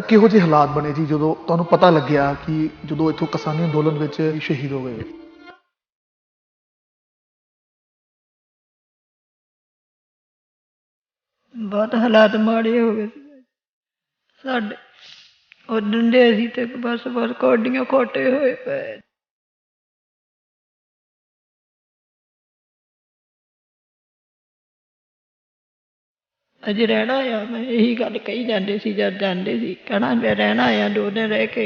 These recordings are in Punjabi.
ਕਿਹੋ ਜਿਹੇ ਹਾਲਾਤ ਬਣੇ ਜੀ ਜਦੋਂ ਤੁਹਾਨੂੰ ਪਤਾ ਲੱਗਿਆ ਕਿ ਜਦੋਂ ਇੱਥੋਂ ਕਿਸਾਨੀ ਅੰਦੋਲਨ ਵਿੱਚ ਸ਼ਹੀਦ ਹੋ ਗਏ? ਬਹੁਤ ਹਾਲਾਤ ਮਾੜੇ ਹੋ ਗਏ ਸੀ ਸਾਡੇ। ਉੱਡਣ ਦੇ ਅਸੀਂ ਤੇ ਬਸ ਕੌਡੀਆਂ ਖੋਟੇ ਹੋਏ ਪਏ। ਅਜੇ ਰਹਿਣਾ ਆ, ਮੈਂ ਇਹੀ ਗੱਲ ਕਹੀ ਜਾਂਦੇ ਸੀ ਜਦ ਜਾਂਦੇ ਸੀ, ਕਹਿਣਾ ਮੈਂ ਰਹਿਣਾ ਆ, 2 ਦਿਨ ਰਹਿ ਕੇ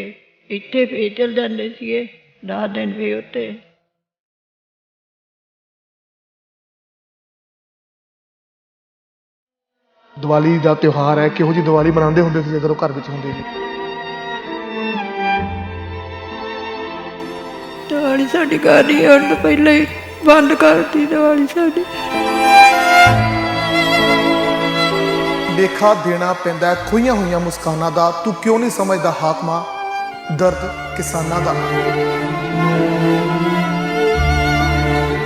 ਇੱਥੇ ਫੇਰ ਚਲ ਜਾਂਦੇ ਸੀਗੇ, 10 ਦਿਨ ਫੇਰ ਉੱਥੇ। ਦੀਵਾਲੀ ਦਾ ਤਿਉਹਾਰ ਹੈ, ਕਿਹੋ ਜਿਹੀ ਦੀਵਾਲੀ ਮਨਾਉਂਦੇ ਹੁੰਦੇ ਸੀ ਜਦੋਂ ਘਰ ਵਿੱਚ ਹੁੰਦੇ ਜੀ? ਦੀਵਾਲੀ ਸਾਡੀ ਘਰ ਹੀ ਆਉਣ ਤੋਂ ਪਹਿਲਾਂ ਹੀ ਬੰਦ ਕਰਤੀ ਦੀਵਾਲੀ ਸਾਡੀ। ਲੇਖਾ ਦੇਣਾ ਪੈਂਦਾ ਹੈ ਖੋਈਆਂ ਹੋਈਆਂ ਮੁਸਕਾਨਾਂ ਦਾ, ਤੂੰ ਕਿਉਂ ਨਹੀਂ ਸਮਝਦਾ ਹਾਕਮਾ ਦਰਦ ਕਿਸਾਨਾਂ ਦਾ।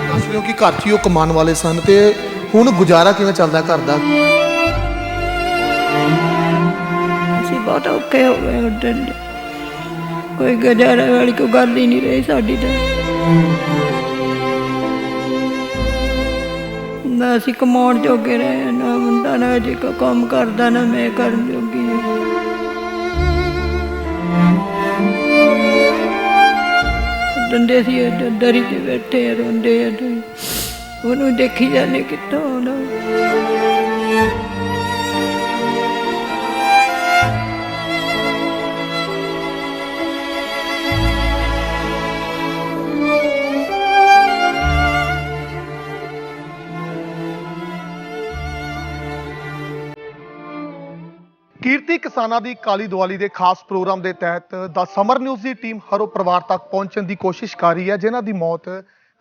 ਦੱਸ ਰਹੇ ਹੋ ਕਿ ਘਰ 'ਚ ਹੀ ਉਹ ਕਮਾਉਣ ਵਾਲੇ ਸਨ, ਤੇ ਹੁਣ ਗੁਜ਼ਾਰਾ ਕਿਵੇਂ ਚੱਲਦਾ ਘਰ ਦਾ? ਅਸੀਂ ਬਹੁਤ ਔਖੇ ਹੋ ਗਏ ਉੱਡਣ ਦੇ, ਕੋਈ ਗੁਜ਼ਾਰਾ ਵਾਲੀ ਕੋਈ ਗੱਲ ਹੀ ਨਹੀਂ ਰਹੀ ਸਾਡੀ ਤਾਂ। ਨਾ ਅਸੀਂ ਕਮਾਉਣ ਜੋਗੇ ਰਹੇ, ਨਾ ਮੁੰਡਾ ਨਾ ਅਜੇ ਕੋਈ ਕੰਮ ਕਰਦਾ, ਨਾ ਮੈਂ ਕਰਨ ਜੋਗੀ ਹਾਂ। ਡੰਡੇ ਸੀ ਦਰੀ 'ਤੇ ਬੈਠੇ ਰੋਂਦੇ ਆ, ਉਹਨੂੰ ਦੇਖੀ ਜਾਂਦੇ ਕਿੱਥੋਂ ਆਉਣਾ। ਕੀਰਤੀ ਕਿਸਾਨਾਂ ਦੀ ਕਾਲੀ ਦੀਵਾਲੀ ਦੇ ਖਾਸ ਪ੍ਰੋਗਰਾਮ ਦੇ ਤਹਿਤ ਦਾ ਸਮਰ ਨਿਊਜ਼ ਦੀ ਟੀਮ ਹਰੋ ਪਰਿਵਾਰ ਤੱਕ ਪਹੁੰਚਣ ਦੀ ਕੋਸ਼ਿਸ਼ ਕਰ ਰਹੀ ਹੈ, ਜਿਨ੍ਹਾਂ ਦੀ ਮੌਤ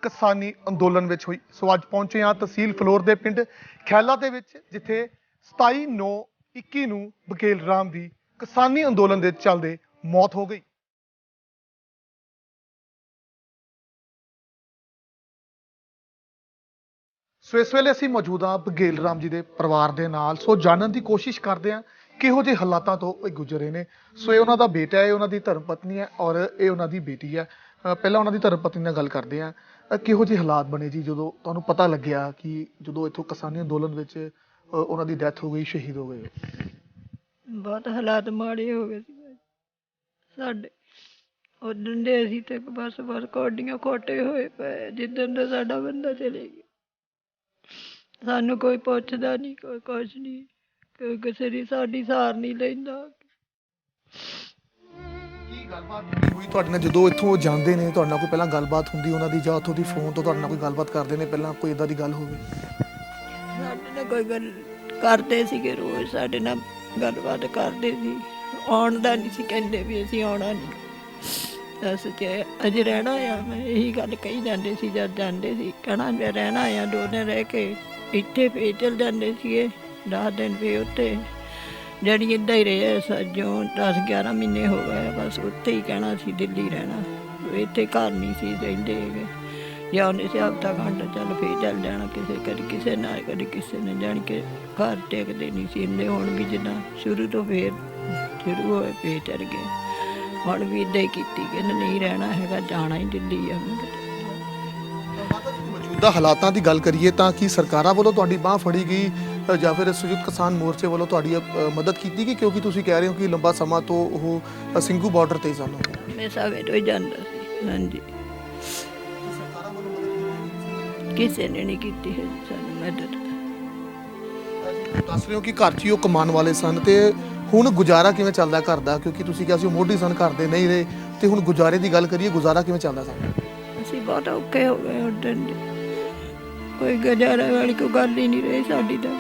ਕਿਸਾਨੀ ਅੰਦੋਲਨ ਵਿੱਚ ਹੋਈ। ਸੋ ਅੱਜ ਪਹੁੰਚੇ ਹਾਂ ਤਹਿਸੀਲ ਫਲੋਰ ਦੇ ਪਿੰਡ ਖੈਲਾ ਦੇ ਵਿੱਚ, ਜਿੱਥੇ 27/9/21 ਨੂੰ ਬਘੇਲ ਰਾਮ ਦੀ ਕਿਸਾਨੀ ਅੰਦੋਲਨ ਦੇ ਚੱਲਦੇ ਮੌਤ ਹੋ ਗਈ। ਸੋ ਇਸ ਵੇਲੇ ਅਸੀਂ ਮੌਜੂਦ ਹਾਂ ਬਘੇਲ ਰਾਮ ਜੀ ਦੇ ਪਰਿਵਾਰ ਦੇ ਨਾਲ। ਸੋ ਜਾਣਨ ਦੀ ਕੋਸ਼ਿਸ਼ ਕਰਦੇ ਹਾਂ ਕਿਹੋ ਜਿਹੇ ਹਾਲਾਤਾਂ ਤੋਂ ਇਹ ਗੁਜ਼ਰੇ ਨੇ। ਸੋ ਇਹ ਉਹਨਾਂ ਦਾ ਬੇਟਾ ਹੈ, ਉਹਨਾਂ ਦੀ ਧਰਮ ਪਤਨੀ ਹੈ, ਔਰ ਇਹ ਉਹਨਾਂ ਦੀ ਬੇਟੀ ਹੈ। ਪਹਿਲਾਂ ਉਹਨਾਂ ਦੀ ਧਰਮ ਪਤਨੀ ਨਾਲ ਗੱਲ ਕਰਦੇ ਹਾਂ। ਕਿਹੋ ਜਿਹੇ ਹਾਲਾਤ ਬਣੇ ਜੀ ਜਦੋਂ ਤੁਹਾਨੂੰ ਪਤਾ ਲੱਗਿਆ ਕਿ ਜਦੋਂ ਇੱਥੋਂ ਕਿਸਾਨੀ ਅੰਦੋਲਨ ਵਿੱਚ ਉਹਨਾਂ ਦੀ ਡੈਥ ਹੋ ਗਈ, ਸ਼ਹੀਦ ਹੋ ਗਏ? ਬਹੁਤ ਹਾਲਾਤ ਮਾੜੇ ਹੋ ਗਏ ਸੀ ਸਾਡੇ। ਉੱਡਣ ਦੇ ਅਸੀਂ ਤੇ ਬਸ ਕੌਡੀਆਂ ਖੋਟੇ ਹੋਏ ਪਏ ਜਿੱਦਣ ਦਾ ਸਾਡਾ ਬੰਦਾ ਚਲੇ ਗਿਆ। ਸਾਨੂੰ ਕੋਈ ਪੁੱਛਦਾ ਨਹੀਂ, ਕੋਈ ਕੁਛ ਨਹੀਂ, ਕੋਈ ਕਿਸੇ ਦੀ ਸਾਡੀ ਸਾਰ ਨਹੀਂ ਲੈਂਦਾ। ਕੀ ਗੱਲਬਾਤ ਹੋਈ ਤੁਹਾਡੇ ਨਾਲ ਜਦੋਂ ਇੱਥੋਂ ਉਹ ਜਾਂਦੇ ਨੇ? ਤੁਹਾਡੇ ਨਾਲ ਕੋਈ ਪਹਿਲਾਂ ਗੱਲਬਾਤ ਹੁੰਦੀ ਉਹਨਾਂ ਦੀ, ਜਾਂ ਉੱਥੋਂ ਦੀ ਫੋਨ ਤੋਂ ਤੁਹਾਡੇ ਨਾਲ ਕੋਈ ਗੱਲਬਾਤ ਕਰਦੇ ਨੇ ਪਹਿਲਾਂ? ਕੋਈ ਇਦਾਂ ਦੀ ਗੱਲ ਹੋਵੇ? ਸਾਡੇ ਨਾਲ ਕੋਈ ਗੱਲ ਕਰਦੇ ਸੀਗੇ, ਰੋਜ਼ ਸਾਡੇ ਨਾਲ ਗੱਲਬਾਤ ਕਰਦੇ ਸੀ। ਆਉਣ ਦਾ ਨਹੀਂ ਸੀ ਕਹਿੰਦੇ ਵੀ ਅਸੀਂ ਆਉਣਾ ਨਹੀਂ, ਅਸੀਂ ਤੇ ਅਜੇ ਰਹਿਣਾ ਆ, ਮੈਂ ਇਹੀ ਗੱਲ ਕਹੀ ਜਾਂਦੇ ਸੀ ਜਦ ਜਾਂਦੇ ਸੀ, ਕਹਿਣਾ ਮੈਂ ਰਹਿਣਾ ਆ, 2 ਦਿਨ ਰਹਿ ਕੇ ਇੱਥੇ ਫੇਰ ਚਲ ਜਾਂਦੇ ਸੀਗੇ, 10 ਦਿਨ ਫੇਰ ਉੱਥੇ। ਜਿਹੜੀ ਇੱਦਾਂ ਹੀ ਰਹੇ ਸੱਜੋਂ 10-11 ਮਹੀਨੇ ਹੋ ਗਏ, ਬਸ ਉੱਥੇ ਹੀ ਕਹਿਣਾ ਸੀ, ਦਿੱਲੀ ਰਹਿਣਾ, ਇੱਥੇ ਘਰ ਨਹੀਂ ਸੀ ਰਹਿੰਦੇ ਹੈਗੇ। ਜਾਂ ਉਹਨੇ ਸੀ ਹਫ਼ਤਾ ਘੰਟਾ ਚੱਲ ਫੇਰ ਚੱਲ ਜਾਣਾ ਕਿਸੇ, ਕਦੀ ਕਿਸੇ ਨਾਲ ਕਦੀ ਕਿਸੇ ਨੇ, ਜਾਣ ਕੇ ਘਰ ਟਿਕਦੇ ਨਹੀਂ ਸੀ ਇੰਨੇ। ਹੁਣ ਵੀ ਜਿੱਦਾਂ ਸ਼ੁਰੂ ਤੋਂ ਫੇਰ ਸ਼ੁਰੂ ਹੋਏ ਫੇਰ ਚੱਲ ਗਏ। ਹੁਣ ਵੀ ਇੱਦਾਂ ਹੀ ਕੀਤੀ ਕਿ ਨਹੀਂ ਰਹਿਣਾ ਹੈਗਾ, ਜਾਣਾ ਹੀ ਦਿੱਲੀ ਆ। ਮੌਜੂਦਾ ਹਾਲਾਤਾਂ ਦੀ ਗੱਲ ਕਰੀਏ ਤਾਂ ਕੀ ਸਰਕਾਰਾਂ ਵੱਲੋਂ ਤੁਹਾਡੀ ਬਾਂਹ ਫੜੀ ਗਈ, ਜਾਂ ਫਿਰ ਸੰਯੁਕਤ ਕਿਸਾਨ ਮੋਰਚੇ ਵੱਲੋਂ ਤੁਹਾਡੀ ਮਦਦ ਕੀਤੀ ਗਈ? ਕਿਉਂਕਿ ਤੁਸੀਂ ਕਹਿ ਰਹੇ ਹੋ ਕਿ ਲੰਬਾ ਸਮਾਂ ਤੋਂ ਉਹ ਸਿੰਘੂ ਬਾਰਡਰ ਤੇ ਸਨ। ਮੈਂ ਸਾਵੇ ਤੋਂ ਹੀ ਜਾਂਦਾ ਸੀ। ਹਾਂਜੀ, ਕਿਸੇ ਨੇ ਨਹੀਂ ਕੀਤੀ ਹੈ ਸਾਨੂੰ ਮਦਦ। ਦੱਸ ਰਹੇ ਹੋ ਕਿ ਘਰ 'ਚ ਹੀ ਉਹ ਕਮਾਉਣ ਵਾਲੇ ਸਨ, ਤੇ ਹੁਣ ਗੁਜ਼ਾਰਾ ਕਿਵੇਂ ਚੱਲਦਾ ਘਰ ਦਾ? ਕਿਉਂਕਿ ਤੁਸੀਂ ਕਿਹਾ ਸੀ ਉਹ ਮੋਢੀ ਸਨ, ਘਰ ਦੇ ਨਹੀਂ ਰਹੇ, ਤੇ ਹੁਣ ਗੁਜ਼ਾਰੇ ਦੀ ਗੱਲ ਕਰੀਏ, ਗੁਜ਼ਾਰਾ ਕਿਵੇਂ ਚੱਲਦਾ ਸਾਡਾ? ਅਸੀਂ ਬਹੁਤ ਔਖੇ ਹੋ ਗਏ ਉੱਡਣ ਦੇ, ਕੋਈ ਗੁਜ਼ਾਰਾ ਵਾਲੀ ਕੋਈ ਗੱਲ ਹੀ ਨਹੀਂ ਰਹੀ ਸਾਡੀ ਤਾਂ।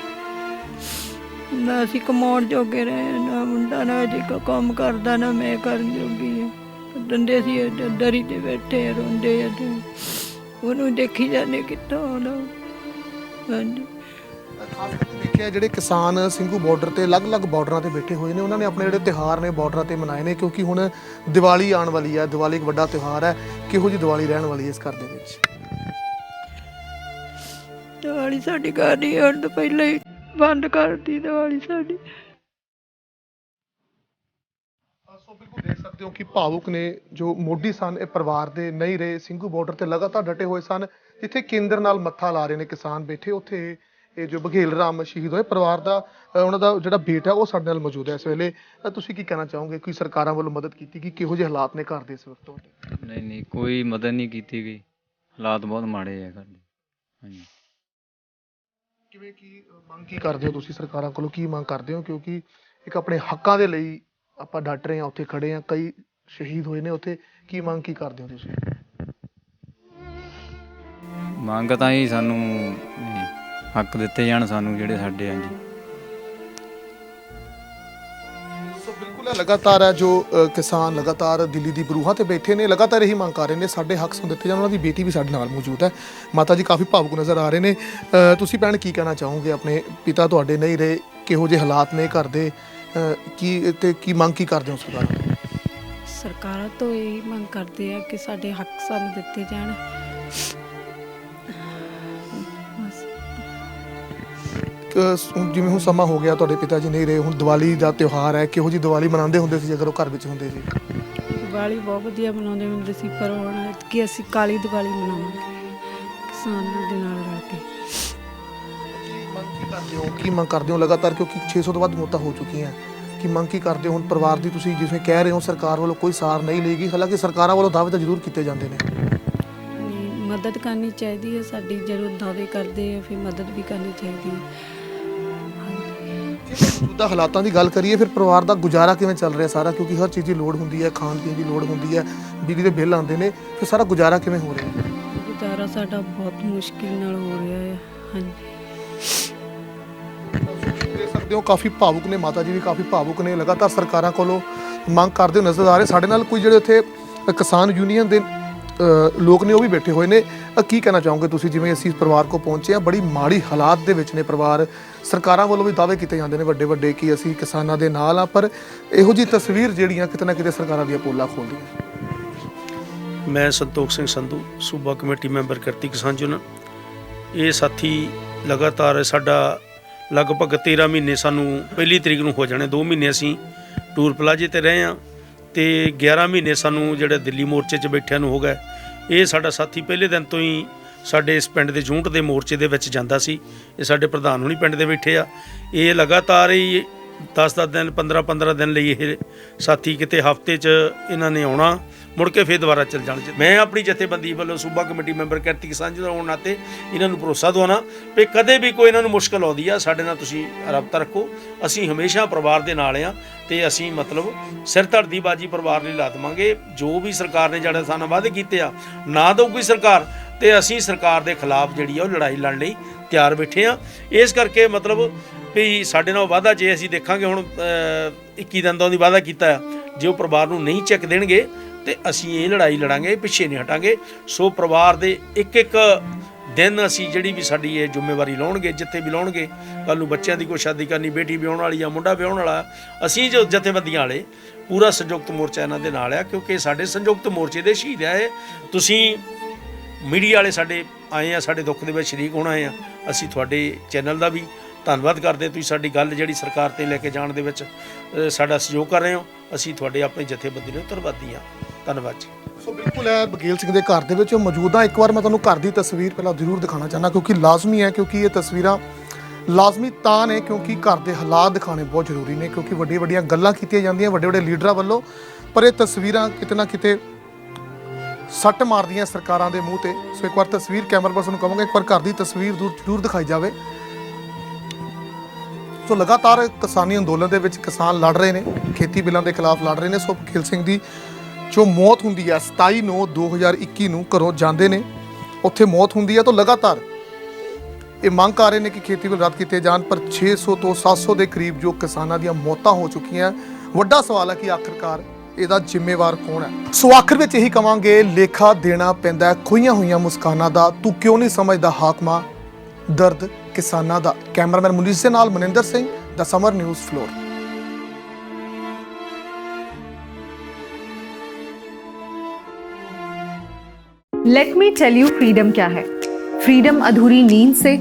ਨਾ ਅਸੀਂ ਕਮਾਉਣ ਜੋਗੇ ਰਹੇ, ਨਾ ਮੁੰਡਾ ਨਾ ਅਜੇ ਕੋਈ ਕੰਮ ਕਰਦਾ, ਨਾ ਮੈਂ ਕਰਨ ਜੋਗੀ ਹਾਂ। ਡੰਡੇ ਸੀ ਦਰੀ 'ਤੇ ਬੈਠੇ ਰੋਂਦੇ ਆ, ਉਹਨੂੰ ਦੇਖੀ ਜਾਂਦੇ ਕਿੱਥੋਂ ਆਉਣਾ। ਹਾਂਜੀ, ਖਾਸ ਕਰਕੇ ਦੇਖਿਆ ਜਿਹੜੇ ਕਿਸਾਨ ਸਿੰਘੂ ਬਾਰਡਰ ਤੇ ਅਲੱਗ-ਅਲੱਗ ਬਾਰਡਰਾਂ ਤੇ ਬੈਠੇ ਹੋਏ ਨੇ, ਉਹਨਾਂ ਨੇ ਆਪਣੇ ਜਿਹੜੇ ਤਿਉਹਾਰ ਨੇ ਬਾਰਡਰਾਂ ਤੇ ਮਨਾਏ ਨੇ, ਕਿਉਂਕਿ ਹੁਣ ਦੀਵਾਲੀ ਆਉਣ ਵਾਲੀ ਹੈ। ਦੀਵਾਲੀ ਇੱਕ ਵੱਡਾ ਤਿਉਹਾਰ ਹੈ। ਕਿਹੋ ਜਿਹੀ ਦੀਵਾਲੀ ਰਹਿਣ ਵਾਲੀ ਹੈ ਇਸ ਘਰ ਦੇ ਵਿੱਚ? ਦੀਵਾਲੀ ਸਾਡੀ ਘਰ ਹੀ ਆਉਣ ਤੋਂ ਪਹਿਲਾਂ ਹੀ ਬੰਦ ਕਰਤੀ ਦੀਵਾਲੀ ਸਾਡੀ। ਸੋ ਬਿਲਕੁਲ ਦੇਖ ਸਕਦੇ ਹੋ ਕਿ ਭਾਵੁਕ ਨੇ ਜੋ ਮੋਢੀ ਸਨ ਇਹ ਪਰਿਵਾਰ ਦੇ ਨਹੀਂ ਰਹੇ। ਸਿੰਘੂ ਬਾਰਡਰ ਤੇ ਲਗਾਤਾਰ ਡਟੇ ਹੋਏ ਸਨ, ਜਿੱਥੇ ਕੇਂਦਰ ਨਾਲ ਮੱਥਾ ਲਾ ਰਹੇ ਨੇ ਕਿਸਾਨ ਬੈਠੇ, ਉੱਥੇ ਇਹ ਜੋ ਬਘੇਲ ਰਾਮ ਸ਼ਹੀਦ ਹੋਏ ਪਰਿਵਾਰ ਦਾ ਉਹਨਾਂ ਦਾ ਜਿਹੜਾ ਬੇਟਾ ਉਹ ਸਾਡੇ ਨਾਲ ਮੌਜੂਦ ਹੈ ਇਸ ਵੇਲੇ। ਤੁਸੀਂ ਕੀ ਕਹਿਣਾ ਚਾਹੋਗੇ? ਕੋਈ ਸਰਕਾਰਾਂ ਵੱਲੋਂ ਮਦਦ ਕੀਤੀ ਗਈ? ਕਿਹੋ ਜਿਹੇ ਹਾਲਾਤ ਨੇ ਘਰ ਦੇ ਇਸ ਵਕਤ ਤੁਹਾਡੇ? ਨਹੀਂ ਕੋਈ ਮਦਦ ਨਹੀਂ ਕੀਤੀ ਗਈ, ਹਾਲਾਤ ਬਹੁਤ ਮਾੜੇ ਆ ਘਰ ਦੇ। ਹਾਂਜੀ ਕਿਵੇਂ ਕੀ ਮੰਗ ਕੀ ਕਰਦੇ ਹੋ ਤੁਸੀਂ ਸਰਕਾਰਾਂ ਕੋਲੋਂ? ਕੀ ਮੰਗ ਕਰਦੇ ਹੋ? ਕਿਉਂਕਿ ਇੱਕ ਆਪਣੇ ਹੱਕਾਂ ਦੇ ਲਈ ਆਪਾਂ ਡਟ ਰਹੇ ਹਾਂ, ਉੱਥੇ ਖੜੇ ਹਾਂ, ਕਈ ਸ਼ਹੀਦ ਹੋਏ ਨੇ ਉੱਥੇ। ਕੀ ਮੰਗ ਕੀ ਕਰਦੇ ਹੋ ਤੁਸੀਂ? ਮੰਗ ਤਾਂ ਹੀ ਸਾਨੂੰ ਹੱਕ ਦਿੱਤੇ ਜਾਣ ਸਾਨੂੰ ਜਿਹੜੇ ਸਾਡੇ। ਹਾਂਜੀ ਸੋ ਬਿਲਕੁਲ ਹੈ, ਲਗਾਤਾਰ ਹੈ ਜੋ ਕਿਸਾਨ ਲਗਾਤਾਰ ਦਿੱਲੀ ਦੀ ਬਰੂਹਾਂ ਤੇ ਬੈਠੇ ਨੇ, ਲਗਾਤਾਰ ਇਹੀ ਮੰਗ ਕਰ ਰਹੇ ਨੇ ਸਾਡੇ ਹੱਕ ਸਾਨੂੰ ਦਿੱਤੇ ਜਾਣ। ਉਹਨਾਂ ਦੀ ਬੇਟੀ ਵੀ ਸਾਡੇ ਨਾਲ ਮੌਜੂਦ ਹੈ, ਮਾਤਾ ਜੀ ਕਾਫੀ ਭਾਵੁਕ ਨਜ਼ਰ ਆ ਰਹੇ ਨੇ। ਤੁਸੀਂ ਭੈਣ ਕੀ ਕਹਿਣਾ ਚਾਹੋਗੇ? ਆਪਣੇ ਪਿਤਾ ਤੁਹਾਡੇ ਨਹੀਂ ਰਹੇ, ਕਿਹੋ ਜਿਹੇ ਹਾਲਾਤ ਨੇ ਘਰ ਦੇ, ਕੀ ਮੰਗ ਕੀ ਕਰਦੇ ਹੋ ਸਰਕਾਰਾਂ? ਸਰਕਾਰਾਂ ਤੋਂ ਇਹ ਮੰਗ ਕਰਦੇ ਆ ਕਿ ਸਾਡੇ ਹੱਕ ਸਾਨੂੰ ਦਿੱਤੇ ਜਾਣ। ਜਿਵੇਂ ਹੁਣ ਸਮਾਂ ਹੋ ਗਿਆ ਤੁਹਾਡੇ ਪਿਤਾ ਜੀ ਨਹੀਂ ਰਹੇ, ਹੁਣ ਦੀਵਾਲੀ ਦਾ ਤਿਉਹਾਰ ਹੈ, ਕਿਹੋ ਜਿਹੀ ਦੀਵਾਲੀ ਮਨਾਉਂਦੇ ਹੁੰਦੇ ਸੀ ਅਗਰ ਉਹ ਘਰ ਵਿੱਚ ਹੁੰਦੇ ਜੀ? ਦੀਵਾਲੀ ਬਹੁਤ ਵਧੀਆ ਮਨਾਉਂਦੇ ਹੁੰਦੇ ਸੀ, ਪਰ ਹੁਣ ਕਿ ਅਸੀਂ ਕਾਲੀ ਦੀਵਾਲੀ ਮਨਾਵਾਂਗੇ ਕਿਸਾਨਾਂ ਦੇ ਨਾਲ ਰਲ ਕੇ। ਕੀ ਮੰਗ ਕਰਦੇ ਹੋ ਲਗਾਤਾਰ, ਕਿਉਂਕਿ 600 ਤੋਂ ਵੱਧ ਮੌਤਾਂ ਹੋ ਚੁੱਕੀਆਂ? ਕੀ ਮੰਗ ਕੀ ਕਰਦੇ ਹੋ ਹੁਣ ਪਰਿਵਾਰ ਦੀ? ਤੁਸੀਂ ਜਿਵੇਂ ਕਹਿ ਰਹੇ ਹੋ ਸਰਕਾਰ ਵੱਲੋਂ ਕੋਈ ਸਾਰ ਨਹੀਂ ਲਏਗੀ, ਹਾਲਾਂਕਿ ਸਰਕਾਰਾਂ ਵੱਲੋਂ ਦਾਅਵੇ ਤਾਂ ਜ਼ਰੂਰ ਕੀਤੇ ਜਾਂਦੇ ਨੇ। ਮਦਦ ਕਰਨੀ ਚਾਹੀਦੀ ਹੈ ਸਾਡੀ, ਜਦੋਂ ਦਾਅਵੇ ਕਰਦੇ ਆ ਫਿਰ ਮਦਦ ਵੀ ਕਰਨੀ ਚਾਹੀਦੀ ਹੈ। ਮੌਜੂਦਾ ਹਾਲਾਤਾਂ ਦੀ ਗੱਲ ਕਰੀਏ, ਫਿਰ ਪਰਿਵਾਰ ਦਾ ਗੁਜ਼ਾਰਾ ਕਿਵੇਂ ਚੱਲ ਰਿਹਾ ਸਾਰਾ? ਕਿਉਂਕਿ ਹਰ ਚੀਜ਼ ਦੀ ਲੋੜ ਹੁੰਦੀ ਹੈ, ਖਾਣ ਪੀਣ ਦੀ ਲੋੜ ਹੁੰਦੀ ਹੈ, ਬਿਜਲੀ ਦੇ ਬਿੱਲ ਆਉਂਦੇ ਨੇ, ਫਿਰ ਸਾਰਾ ਗੁਜ਼ਾਰਾ ਕਿਵੇਂ ਹੋ ਰਿਹਾ? ਗੁਜ਼ਾਰਾ ਸਾਡਾ ਬਹੁਤ ਮੁਸ਼ਕਿਲ ਨਾਲ ਹੋ ਰਿਹਾ ਹੈ। ਹਾਂਜੀ ਦੇਖ ਸਕਦੇ ਹੋ ਕਾਫੀ ਭਾਵੁਕ ਨੇ, ਮਾਤਾ ਜੀ ਵੀ ਕਾਫੀ ਭਾਵੁਕ ਨੇ, ਲਗਾਤਾਰ ਸਰਕਾਰਾਂ ਕੋਲੋਂ ਮੰਗ ਕਰਦੇ ਨਜ਼ਰ ਆ ਰਹੇ। ਸਾਡੇ ਨਾਲ ਕੋਈ ਜਿਹੜੇ ਉੱਥੇ ਕਿਸਾਨ ਯੂਨੀਅਨ ਦੇ ਲੋਕ ਨੇ ਉਹ ਵੀ ਬੈਠੇ ਹੋਏ ਨੇ। ਕੀ ਕਹਿਣਾ ਚਾਹੋਗੇ ਤੁਸੀਂ? ਜਿਵੇਂ ਅਸੀਂ ਇਸ ਪਰਿਵਾਰ ਕੋਲ ਪਹੁੰਚੇ ਹਾਂ, ਬੜੀ ਮਾੜੀ ਹਾਲਾਤ ਦੇ ਵਿੱਚ ਨੇ ਪਰਿਵਾਰ, ਸਰਕਾਰਾਂ ਵੱਲੋਂ ਵੀ ਦਾਅਵੇ ਕੀਤੇ ਜਾਂਦੇ ਨੇ ਵੱਡੇ ਵੱਡੇ ਕਿ ਅਸੀਂ ਕਿਸਾਨਾਂ ਦੇ ਨਾਲ ਆ, ਪਰ ਇਹੋ ਜਿਹੀ ਤਸਵੀਰ ਜਿਹੜੀਆਂ ਕਿਤੇ ਨਾ ਕਿਤੇ ਸਰਕਾਰਾਂ ਦੀਆਂ ਪੋਲਾਂ ਖੋਲ੍ਹਦੀਆਂ। ਮੈਂ ਸੰਤੋਖ ਸਿੰਘ ਸੰਧੂ, ਸੂਬਾ committee member Kirti Kisan union. ਇਹ ਸਾਥੀ ਲਗਾਤਾਰ ਸਾਡਾ ਲਗਭਗ 13 ਮਹੀਨੇ ਸਾਨੂੰ 1 ਤਰੀਕ ਨੂੰ ਹੋ ਜਾਣੇ, 2 ਮਹੀਨੇ ਅਸੀਂ ਟੂਰ ਪਲਾਜੇ ਤੇ ਰਹੇ ਹਾਂ ਤੇ 11 ਮਹੀਨੇ ਸਾਨੂੰ ਜਿਹੜੇ ਦਿੱਲੀ ਮੋਰਚੇ 'ਚ ਬੈਠਿਆਂ ਨੂੰ ਹੋ ਗਏ। ਇਹ ਸਾਡਾ ਸਾਥੀ ਪਹਿਲੇ ਦਿਨ ਤੋਂ ਹੀ ਸਾਡੇ ਇਸ ਪਿੰਡ ਦੇ ਜੂੰਟ ਦੇ ਮੋਰਚੇ ਦੇ ਵਿੱਚ ਜਾਂਦਾ ਸੀ। ਇਹ ਸਾਡੇ ਪ੍ਰਧਾਨ ਹੁਣੀ ਪਿੰਡ ਦੇ ਬੈਠੇ ਆ। ਇਹ ਲਗਾਤਾਰ ਹੀ 10-10 ਦਿਨ 15-15 ਦਿਨ ਲਈ ਇਹ ਸਾਥੀ ਕਿਤੇ ਹਫ਼ਤੇ 'ਚ ਇਹਨਾਂ ਨੇ ਆਉਣਾ, ਮੁੜ ਕੇ ਫਿਰ ਦੁਬਾਰਾ ਚੱਲ ਜਾਣਾ। ਮੈਂ ਆਪਣੀ ਜਥੇਬੰਦੀ ਵੱਲੋਂ ਸੂਬਾ committee member Kirti Kisan union ਹੋਣ ਨਾਤੇ ਇਹਨਾਂ ਨੂੰ ਭਰੋਸਾ ਦਵਾਉਣਾ ਵੀ ਕਦੇ ਵੀ ਕੋਈ ਇਹਨਾਂ ਨੂੰ ਮੁਸ਼ਕਲ ਆਉਂਦੀ ਆ ਸਾਡੇ ਨਾਲ ਤੁਸੀਂ ਰਾਬਤਾ ਰੱਖੋ। ਅਸੀਂ ਹਮੇਸ਼ਾ ਪਰਿਵਾਰ ਦੇ ਨਾਲ ਆ ਤੇ ਅਸੀਂ ਮਤਲਬ ਸਿਰ ਧੜਦੀ ਬਾਜੀ ਪਰਿਵਾਰ ਲਈ ਲਾ ਦੇਵਾਂਗੇ। ਜੋ ਵੀ ਸਰਕਾਰ ਨੇ ਜਿਹੜੇ ਸਾਨੂੰ ਵਾਅਦੇ ਕੀਤੇ ਆ ਨਾ ਦਊਗੀ ਸਰਕਾਰ, ਤੇ ਅਸੀਂ ਸਰਕਾਰ ਦੇ ਖਿਲਾਫ ਜਿਹੜੀ ਆ ਉਹ ਲੜਾਈ ਲੜਨ ਲਈ ਤਿਆਰ ਬੈਠੇ ਆ। ਇਸ ਕਰਕੇ ਮਤਲਬ ਵੀ ਸਾਡੇ ਨਾਲ ਵਾਅਦਾ ਜੇ ਅਸੀਂ ਦੇਖਾਂਗੇ ਹੁਣ 21 ਦਿਨ ਦਾ ਉਹਦੀ ਵਾਅਦਾ ਕੀਤਾ ਆ, ਜੇ ਉਹ ਪਰਿਵਾਰ ਨੂੰ ਨਹੀਂ ਚੈੱਕ ਦੇਣਗੇ ਤੇ ਅਸੀਂ ਇਹ ਲੜਾਈ ਲੜਾਂਗੇ, ਪਿੱਛੇ ਨਹੀਂ ਹਟਾਂਗੇ। ਸੋ ਪਰਿਵਾਰ ਦੇ ਇੱਕ ਦਿਨ ਅਸੀਂ ਜਿਹੜੀ ਵੀ ਸਾਡੀ ਇਹ ਜ਼ਿੰਮੇਵਾਰੀ ਲਾਉਣਗੇ, ਜਿੱਥੇ ਵੀ ਲਾਉਣਗੇ, ਕੱਲ੍ਹ ਨੂੰ ਬੱਚਿਆਂ ਦੀ ਕੋਈ ਸ਼ਾਦੀ ਕਰਨੀ, ਬੇਟੀ ਵਿਆਹੁਣ ਵਾਲੀ ਆ, ਮੁੰਡਾ ਵਿਆਹੁਣ ਵਾਲਾ, ਅਸੀਂ ਜੋ ਜਥੇਬੰਦੀਆਂ ਵਾਲੇ ਪੂਰਾ ਸੰਯੁਕਤ ਮੋਰਚਾ ਇਹਨਾਂ ਦੇ ਨਾਲ ਆ, ਕਿਉਂਕਿ ਸਾਡੇ ਸੰਯੁਕਤ ਮੋਰਚੇ ਦੇ ਸ਼ਹੀਦ ਆ ਇਹ। ਤੁਸੀਂ ਮੀਡੀਆ ਵਾਲੇ ਸਾਡੇ ਆਏ ਆ, ਸਾਡੇ ਦੁੱਖ ਦੇ ਵਿੱਚ ਸ਼ਰੀਕ ਹੋਣਾ ਆ। ਅਸੀਂ ਤੁਹਾਡੇ ਚੈਨਲ ਦਾ ਵੀ ਧੰਨਵਾਦ ਕਰਦੇ, ਤੁਸੀਂ ਸਾਡੀ ਗੱਲ ਜਿਹੜੀ ਸਰਕਾਰ ਤੇ ਲੈ ਕੇ ਜਾਣ ਦੇ ਵਿੱਚ ਸਾਡਾ ਸਹਿਯੋਗ ਕਰ ਰਹੇ ਹੋ। ਅਸੀਂ ਤੁਹਾਡੇ ਆਪਣੇ ਜਥੇਬੰਦੀ ਨੂੰ ਧੰਨਵਾਦੀ ਹਾਂ। ਧੰਨਵਾਦ ਜੀ। ਸੋ ਬਿਲਕੁਲ ਹੈ, ਬਘੇਲ ਸਿੰਘ ਦੇ ਘਰ ਦੇ ਵਿੱਚ ਮੌਜੂਦ ਹਾਂ। ਇੱਕ ਵਾਰ ਮੈਂ ਤੁਹਾਨੂੰ ਘਰ ਦੀ ਤਸਵੀਰ ਪਹਿਲਾਂ ਜ਼ਰੂਰ ਦਿਖਾਉਣਾ ਚਾਹੁੰਦਾ, ਕਿਉਂਕਿ ਲਾਜ਼ਮੀ ਹੈ, ਕਿਉਂਕਿ ਇਹ ਤਸਵੀਰਾਂ ਲਾਜ਼ਮੀ ਤਾਂ ਨੇ ਕਿਉਂਕਿ ਘਰ ਦੇ ਹਾਲਾਤ ਦਿਖਾਉਣੇ ਬਹੁਤ ਜ਼ਰੂਰੀ ਨੇ, ਕਿਉਂਕਿ ਵੱਡੀਆਂ ਵੱਡੀਆਂ ਗੱਲਾਂ ਕੀਤੀਆਂ ਜਾਂਦੀਆਂ ਵੱਡੇ ਵੱਡੇ ਲੀਡਰਾਂ ਵੱਲੋਂ, ਪਰ ਇਹ ਤਸਵੀਰਾਂ ਕਿਤੇ ਨਾ ਕਿਤੇ ਸੱਟ ਮਾਰਦੀਆਂ ਸਰਕਾਰਾਂ ਦੇ ਮੂੰਹ ਤੇ। ਸੋ ਇੱਕ ਵਾਰ ਤਸਵੀਰ ਕੈਮਰਾ ਪਰਸਨ ਨੂੰ ਕਹਾਂਗਾ ਇੱਕ ਵਾਰ ਘਰ ਦੀ ਤਸਵੀਰ ਜ਼ਰੂਰ ਦਿਖਾਈ ਜਾਵੇ। ਸੋ ਲਗਾਤਾਰ ਕਿਸਾਨੀ ਅੰਦੋਲਨ ਦੇ ਵਿੱਚ ਕਿਸਾਨ ਲੜ ਰਹੇ ਨੇ, ਖੇਤੀ ਬਿੱਲਾਂ ਦੇ ਖਿਲਾਫ ਲੜ ਰਹੇ ਨੇ। ਸੋ ਬਘੇਲ ਸਿੰਘ ਦੀ ਜੋ ਮੌਤ ਹੁੰਦੀ ਹੈ 27/9/2021 ਨੂੰ ਘਰੋਂ ਜਾਂਦੇ ਨੇ, ਉੱਥੇ ਮੌਤ ਹੁੰਦੀ ਹੈ। ਤਾਂ ਲਗਾਤਾਰ ਇਹ ਮੰਗ ਕਰ ਰਹੇ ਨੇ ਕਿ ਖੇਤੀ ਬਿੱਲ ਰੱਦ ਕੀਤੇ ਜਾਣ, ਪਰ 600 ਤੋਂ 700 ਦੇ ਕਰੀਬ ਜੋ ਕਿਸਾਨਾਂ ਦੀਆਂ ਮੌਤਾਂ ਹੋ ਚੁੱਕੀਆਂ। ਵੱਡਾ ਸਵਾਲ ਹੈ ਕਿ ਆਖਿਰਕਾਰ ਇਹਦਾ ਜ਼ਿੰਮੇਵਾਰ ਕੌਣ ਹੈ? ਸੋ ਆਖਿਰ ਵਿੱਚ ਇਹੀ ਕਵਾਂਗੇ, ਲੇਖਾ ਦੇਣਾ ਪੈਂਦਾ ਖੋਈਆਂ ਹੋਈਆਂ ਮੁਸਕਾਨਾਂ ਦਾ, ਤੂੰ ਕਿਉਂ ਨਹੀਂ ਸਮਝਦਾ ਹਾਕਮਾ ਦਰਦ ਕਿਸਾਨਾਂ ਦਾ। ਕੈਮਰਾਮੈਨ ਮੁਨੀਸ ਦੇ ਨਾਲ ਮਨਿੰਦਰ ਸਿੰਘ, ਦਾ Samar news floor. Let me tell you freedom क्या है। फ्रीडम अधूरी नींद से,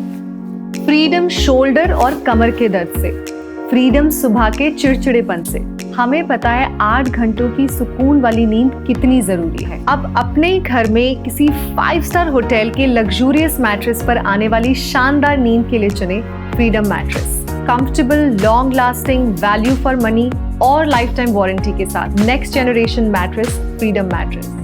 फ्रीडम शोल्डर और कमर के दर्द से, फ्रीडम सुबह के चिड़चिड़ेपन से, हमें पता है 8 घंटों की सुकून वाली नींद कितनी जरूरी है। अब अपने ही घर में किसी 5 स्टार होटल के लग्जूरियस मैट्रेस पर आने वाली शानदार नींद के लिए चुने freedom mattress. Comfortable, long lasting, value for money और लाइफ टाइम वारंटी के साथ next generation mattress freedom mattress.